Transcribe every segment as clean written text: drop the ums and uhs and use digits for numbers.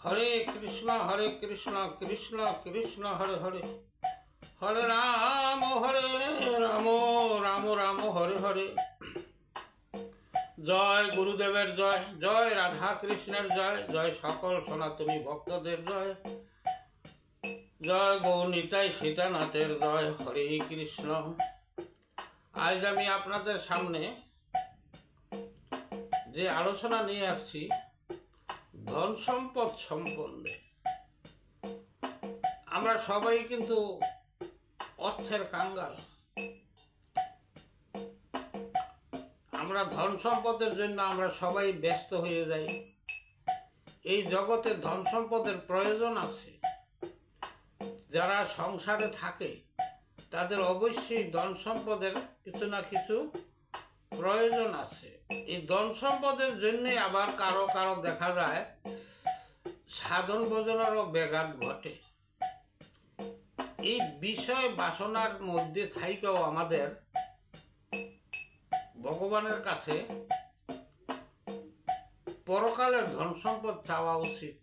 हरे कृष्ण कृष्ण कृष्ण हरे हरे हरे राम राम राम हरे हरे। जय गुरुदेवर जय जय राधा कृष्णर जय जय सकल सनातनी भक्तদের जय जय गौनिताय सीतानाथेर जय हरे कृष्ण। आज আমি আপনাদের সামনে যে আলোচনা নিয়ে আসছি ধন সম্পদ সম্বন্ধে। আমরা সবাই কিন্তু অর্থের কাঙ্গাল। আমরা ধন সম্পদের জন্য আমরা সবাই ব্যস্ত হয়ে যাই। এই জগতে ধন সম্পদের প্রয়োজন আছে। যারা সংসারে থাকে তাদের অবশ্যই ধন সম্পদের কিছু না কিছু প্রয়োজন আছে। এই ধন সম্পদের জন্য আবার কারো কারো দেখা যায় সাধন ভজনেরও ব্যাঘাত ঘটে। এই বিষয় বাসনার মধ্যে থাইকেও আমাদের ভগবানের কাছে পরকালের ধন সম্পদ চাওয়া উচিত।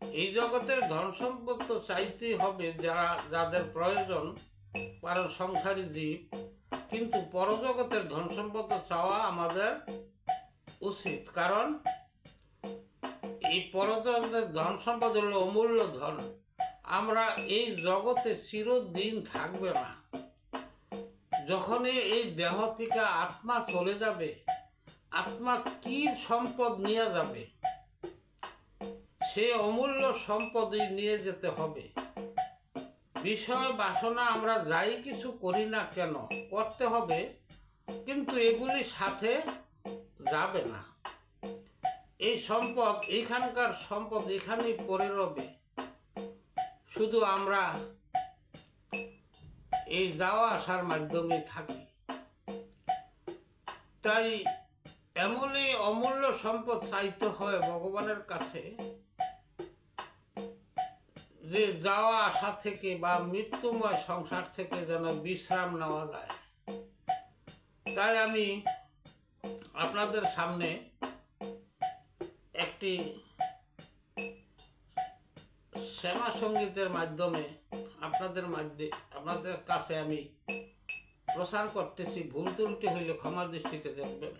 এই জগতের ধন সম্পদ তো চাইতেই হবে যাদের প্রয়োজন, কারণ সংসারী জীব, কিন্তু পরজগতের ধন সম্পদ চাওয়া আমাদের উচিত। কারণ এই পরজগতের ধন সম্পদ হলো অমূল্য ধন। আমরা এই জগতে চিরদিন থাকবে না। যখনই এই দেহ থেকে আত্মা চলে যাবে, আত্মা কি সম্পদ নিয়ে যাবে? সে অমূল্য সম্পদই নিয়ে যেতে হবে। বিষয় বাসনা আমরা যাই কিছু করি না কেন করতে হবে, কিন্তু এগুলি সাথে যাবে না। এই সম্পদ, এইখানকার সম্পদ এখানেই পড়ে রবে। শুধু আমরা এই যাওয়া আসার মাধ্যমে থাকি। তাই এমনই অমূল্য সম্পদ চাইতে হয় ভগবানের কাছে যে যাওয়া আসা থেকে বা মৃত্যুময় সংসার থেকে যেন বিশ্রাম নেওয়া যায়। তাই আমি আপনাদের সামনে একটি শ্যামা সঙ্গীতের মাধ্যমে আপনাদের কাছে আমি প্রচার করতেছি। ভুল ত্রুটি হইলে ক্ষমা দৃষ্টিতে দেখবেন।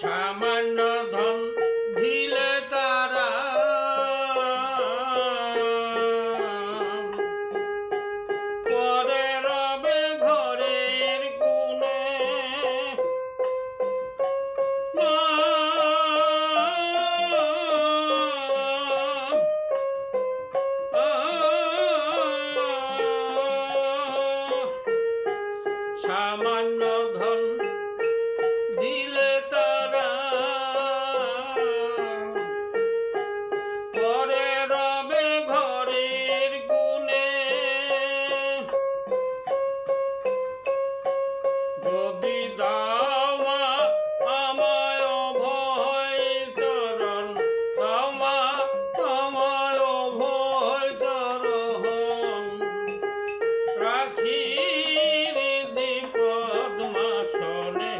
সামান্য ধন দিলে তারা পরে রবে ঘরের কোণে। সামান্য ধন দিলে তারা পরে রবে ঘরের কোণে। যদি দাওয়া আমায় অভয় চরণ, দাওয়া আমায় অভয় চরণ, রাখি পদ্মাসনে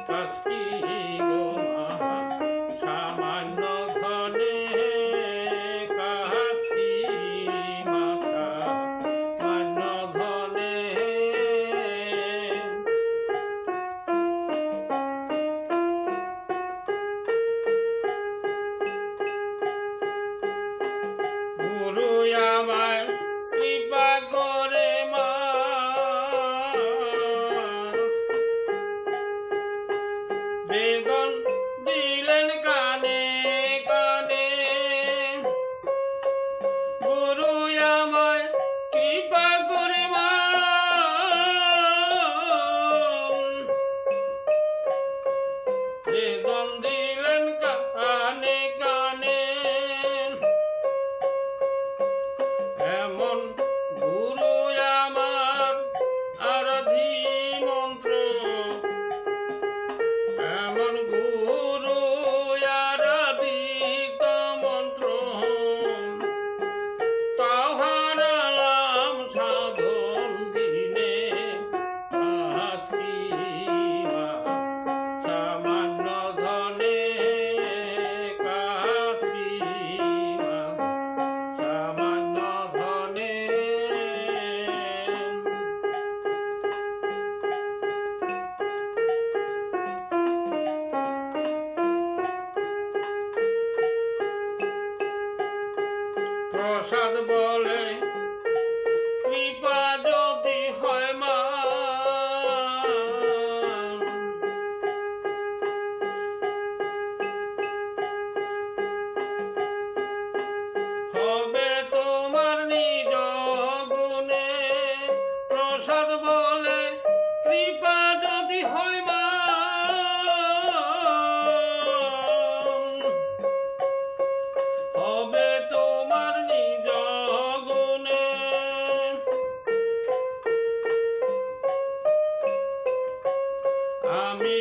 কাশী গো মা। সামান্য ধনে কাশী মাতা, সামান্য ধনে কৃপা যদি হয় মা, হবে তোমার নিজ গুণে প্রসাদ বলে কৃপা যদি হয় মা, হবে তোমার নিজ গুণে। আমি